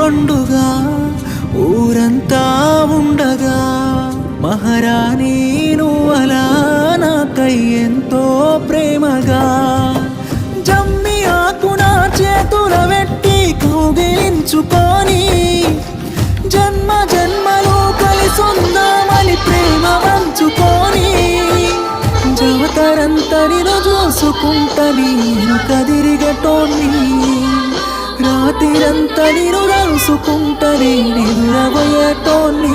పండుగ ఊరంతా ఉండగా మహారాణి నువ్వలా నాకై ఎంతో ప్రేమగా జమ్మి ఆకు నా చేతుల పెట్టి కౌగిలించుకొని జన్మ జన్మలు కలిసుందామని ప్రేమ పంచుకొని జవతరంతా నిన్ను చూసుకుంటా నేను కదిరిగటోని రాత్రిరంతా నిన్ను రాసుకుంటా నేను నిద్రపోయేటోని